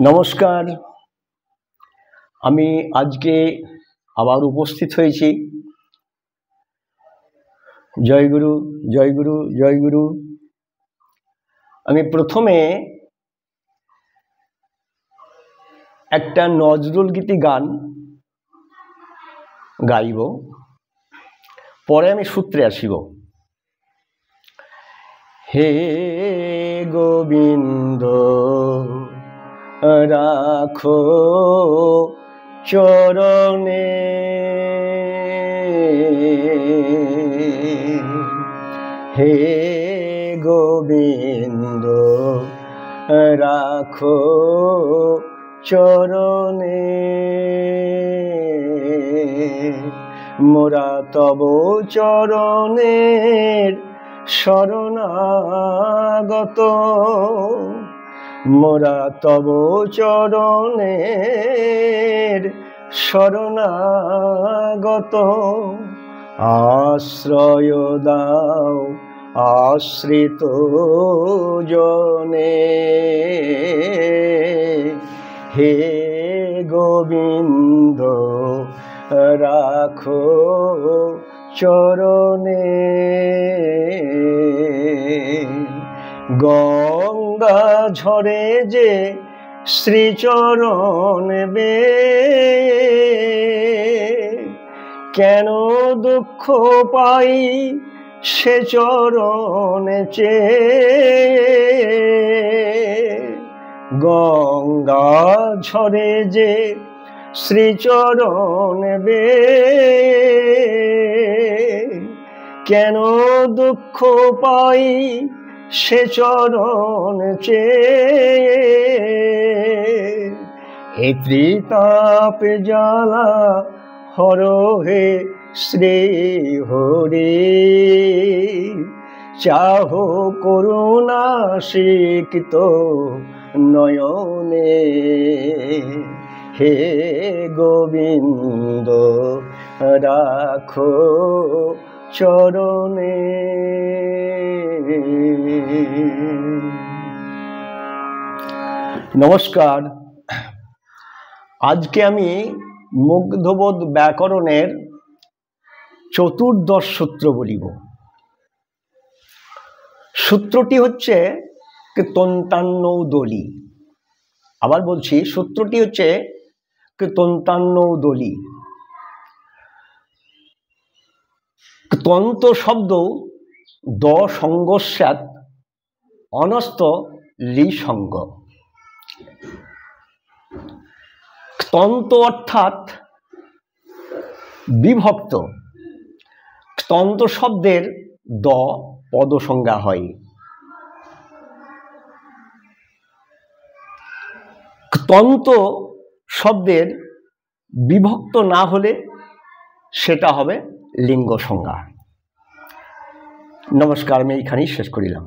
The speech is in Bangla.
নমস্কার। আমি আজকে আবার উপস্থিত হয়েছি। জয়গুরু জয়গুরু জয়গুরু। আমি প্রথমে একটা নজরুল গীতি গান গাইব, পরে আমি সূত্রে আসিব। হে গোবিন্দ রাখো চরণে, হে গোবিন্দ রাখো চরণে, মোরা তব চরণের শরণাগত, মোরা তব চরণের শরণাগত। আশ্রয় দাও আশ্রিত জনে, হে গোবিন্দ রাখো চরণে। গঙ্গা ঝরে যে শ্রীচরণ বে, কেন দুঃখ পাই সে চরণ চেয়ে। গঙ্গা ঝরে যে শ্রীচরণ বে, কেন দুঃখ পাই সে চরণ চেয়ে। হে ত্রিতাপ জ্বালা হর হে শ্রী হরি, চাহো করুণা সিক্ত নয়নে, হে গোবিন্দ রাখো চরণে। নমস্কার। আজকে আমি মুগ্ধবোধ ব্যাকরণের চতুর্দশ সূত্র বলিব। সূত্রটি হচ্ছে তন্তান্নৌ দলি। আবার বলছি, সূত্রটি হচ্ছে তন্তান্নৌ দলি। তন্ত শব্দ দ সঙ্গস্যাৎ অনস্ত লি সঙ্গ। তন্ত অর্থাৎ বিভক্ত। তন্ত শব্দের দ পদ সংজ্ঞা হয়। তন্ত শব্দের বিভক্ত না হলে সেটা হবে লিঙ্গ সংজ্ঞা। নমস্কার, আমি এইখানেই শেষ করিলাম।